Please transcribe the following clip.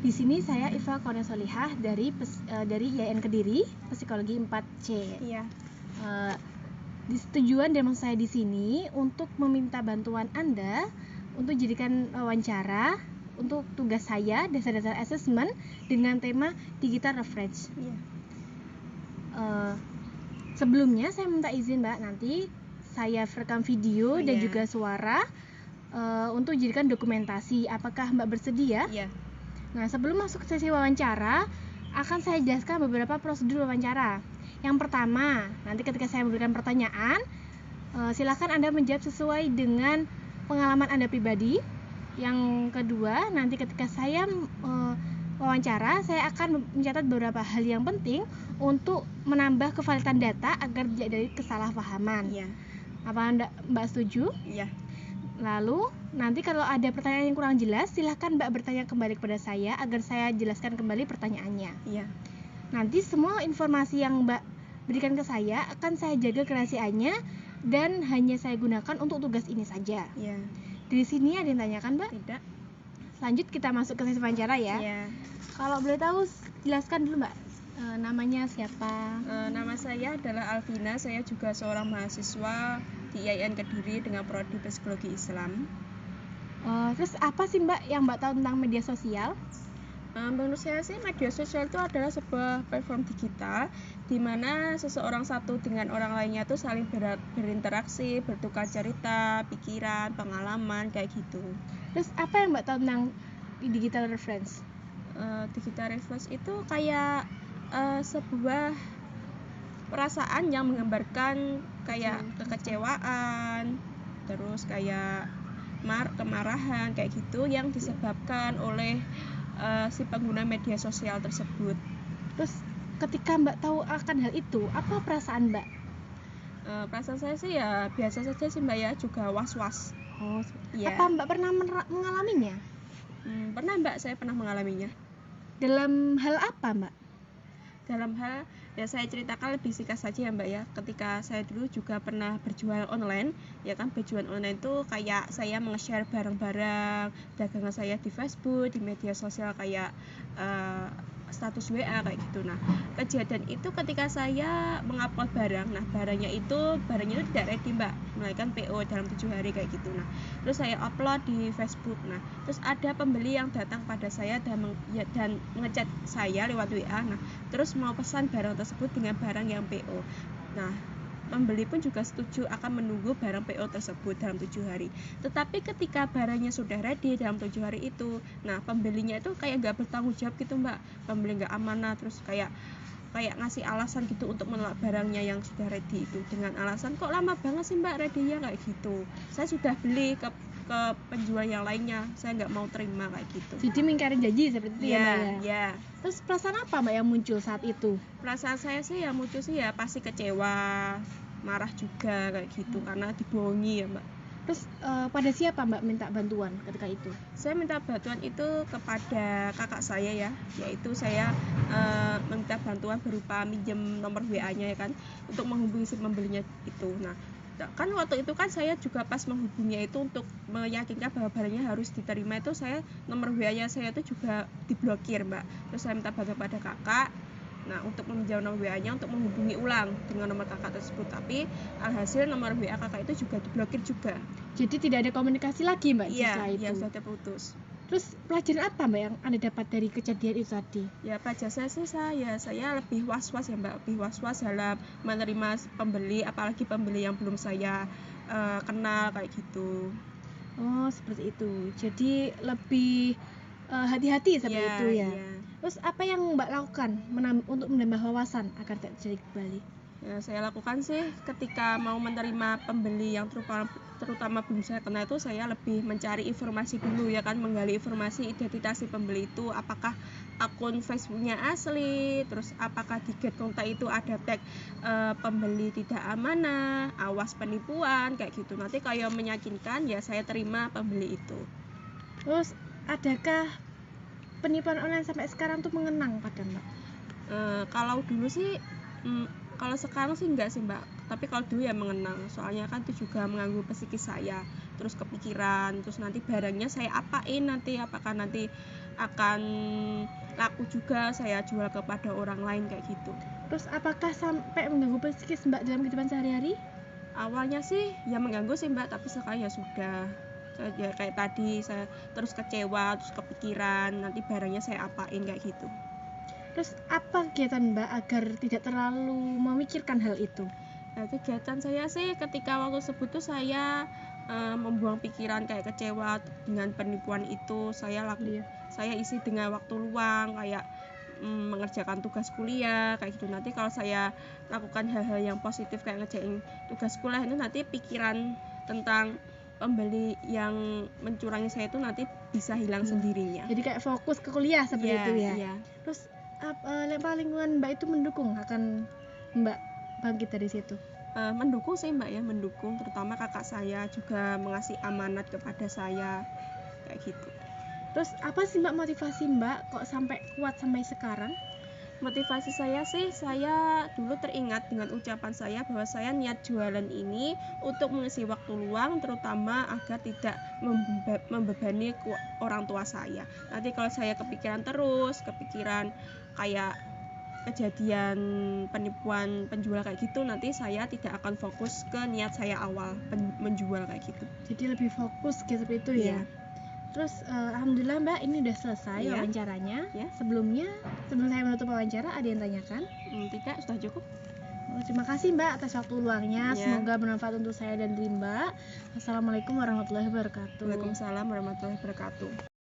Di sini saya Iva Kona Solihah dari IAIN Kediri, Psikologi 4C. Iya. Tujuan dan maksud saya di sini untuk meminta bantuan Anda untuk jadikan wawancara untuk tugas saya dasar-dasar assessment dengan tema digital reference. Iya. Sebelumnya saya minta izin Mbak, nanti saya rekam video dan juga suara untuk jadikan dokumentasi. Apakah Mbak bersedia? Iya. Nah, sebelum masuk sesi wawancara, akan saya jelaskan beberapa prosedur wawancara. Yang pertama, nanti ketika saya memberikan pertanyaan, silakan Anda menjawab sesuai dengan pengalaman Anda pribadi. Yang kedua, nanti ketika saya wawancara, saya akan mencatat beberapa hal yang penting untuk menambah kevalidan data agar tidak ada kesalahpahaman. Iya. Apa Mbak setuju? Iya. Lalu, nanti kalau ada pertanyaan yang kurang jelas, silahkan Mbak bertanya kembali kepada saya agar saya jelaskan kembali pertanyaannya. Iya. Nanti semua informasi yang Mbak berikan ke saya akan saya jaga kerahasiaannya dan hanya saya gunakan untuk tugas ini saja. Iya. Di sini ada yang tanyakan, Mbak? Tidak. Lanjut kita masuk ke sesi wawancara ya. Iya. Kalau boleh tahu, jelaskan dulu Mbak, namanya siapa? Nama saya adalah Alvina. Saya juga seorang mahasiswa di IAIN Kediri dengan prodi Psikologi Islam. Terus apa sih Mbak yang Mbak tahu tentang media sosial? Menurut saya sih media sosial itu adalah sebuah platform digital di mana seseorang satu dengan orang lainnya itu saling berinteraksi, bertukar cerita, pikiran, pengalaman kayak gitu. Terus apa yang Mbak tahu tentang digital reference? Digital reference itu kayak sebuah perasaan yang menggambarkan kayak kekecewaan, terus kayak kemarahan kayak gitu yang disebabkan oleh si pengguna media sosial tersebut. Terus ketika Mbak tahu akan hal itu, apa perasaan Mbak? Perasaan saya sih ya biasa saja sih Mbak ya, juga was-was. Ya. Apa Mbak pernah mengalaminya? Pernah Mbak, saya pernah mengalaminya. Dalam hal apa Mbak? Dalam hal, ya saya ceritakan lebih singkat saja ya Mbak ya. Ketika saya dulu juga pernah berjualan online, ya kan berjualan online itu kayak saya nge-share barang-barang dagangan saya di Facebook, di media sosial kayak status WA kayak gitu. Nah, kejadian itu ketika saya mengupload barang, nah barangnya itu tidak ready Mbak, melainkan PO dalam 7 hari kayak gitu. Nah, terus saya upload di Facebook. Nah, terus ada pembeli yang datang pada saya dan ngechat saya lewat WA. Nah, terus mau pesan barang tersebut dengan barang yang PO. Nah, pembeli pun juga setuju akan menunggu barang PO tersebut dalam 7 hari. Tetapi ketika barangnya sudah ready dalam 7 hari itu, nah pembelinya itu kayak nggak bertanggung jawab gitu Mbak. Pembeli nggak amanah, terus kayak ngasih alasan gitu untuk menolak barangnya yang sudah ready itu dengan alasan kok lama banget sih Mbak ready-nya kayak gitu. Saya sudah beli ke penjual yang lainnya, saya nggak mau terima kayak gitu. Jadi mengingkari janji seperti itu ya Mbak ya? Iya. Terus perasaan apa Mbak yang muncul saat itu? Perasaan saya sih yang muncul sih ya pasti kecewa, marah juga kayak gitu karena dibohongi ya Mbak. Terus pada siapa Mbak minta bantuan ketika itu? Saya minta bantuan itu kepada kakak saya ya, yaitu saya meminta bantuan berupa minjem nomor WA-nya ya kan, untuk menghubungi si pembelinya itu. Nah, kan waktu itu kan saya juga pas menghubungnya itu untuk meyakinkan bahwa barangnya harus diterima, itu saya nomor WA-nya saya itu juga diblokir Mbak. Terus saya minta bantuan pada kakak, nah untuk meminjam nomor WA-nya untuk menghubungi ulang dengan nomor kakak tersebut, tapi alhasil nomor WA kakak itu juga diblokir juga. Jadi tidak ada komunikasi lagi Mbak setelah itu? Iya, sudah terputus. Terus pelajaran apa Mbak yang Anda dapat dari kejadian itu tadi? Ya pelajaran saya sih saya lebih was-was ya Mbak, lebih was-was dalam menerima pembeli, apalagi pembeli yang belum saya kenal kayak gitu. Oh seperti itu, jadi lebih hati-hati seperti itu ya. Terus apa yang Mbak lakukan untuk menambah wawasan agar tidak terjadi kembali? Ya, saya lakukan sih ketika mau menerima pembeli yang terutama belum saya kenal itu, saya lebih mencari informasi dulu ya kan, menggali informasi identitas si pembeli itu, apakah akun Facebooknya asli, terus apakah di get kontak itu ada tag pembeli tidak amanah, awas penipuan kayak gitu. Nanti kalau meyakinkan ya saya terima pembeli itu. Terus adakah penipuan online sampai sekarang tuh mengenang pada Mbak? Kalau dulu sih kalau sekarang sih enggak sih Mbak, tapi kalau dulu ya mengenang, soalnya kan itu juga mengganggu psikis saya. terus kepikiran, terus nanti barangnya saya apain nanti, apakah nanti akan laku juga saya jual kepada orang lain kayak gitu. Terus apakah sampai mengganggu psikis Mbak dalam kehidupan sehari-hari? Awalnya sih ya mengganggu sih Mbak, tapi sekarang ya sudah. Ya kayak tadi saya terus kecewa, terus kepikiran nanti barangnya saya apain kayak gitu. Terus apa kegiatan Mbak agar tidak terlalu memikirkan hal itu? Nah, kegiatan saya sih ketika waktu tersebut tuh saya membuang pikiran kayak kecewa dengan penipuan itu, saya isi dengan waktu luang kayak mengerjakan tugas kuliah kayak gitu. Nanti kalau saya lakukan hal-hal yang positif kayak ngerjain tugas kuliah itu, nanti pikiran tentang pembeli yang mencurangi saya itu nanti bisa hilang sendirinya. Jadi kayak fokus ke kuliah seperti itu ya. Iya. Terus apa lingkungan Mbak itu mendukung akan Mbak bangkit dari situ? Mendukung sih Mbak ya, mendukung, terutama kakak saya juga mengasih amanat kepada saya kayak gitu. Terus apa sih Mbak motivasi Mbak kok sampai kuat sampai sekarang? Motivasi saya sih, saya dulu teringat dengan ucapan saya bahwa saya niat jualan ini untuk mengisi waktu luang, terutama agar tidak membebani orang tua saya. Nanti kalau saya kepikiran kayak kejadian penipuan penjual kayak gitu, nanti saya tidak akan fokus ke niat saya awal menjual kayak gitu. Jadi lebih fokus gitu seperti itu ya. Terus alhamdulillah Mbak ini udah selesai wawancaranya. Sebelum saya menutup wawancara ada yang tanyakan? Tidak, sudah cukup. Terima kasih Mbak atas waktu luangnya. Semoga bermanfaat untuk saya dan Mbak. Assalamualaikum warahmatullahi wabarakatuh. Waalaikumsalam warahmatullahi wabarakatuh.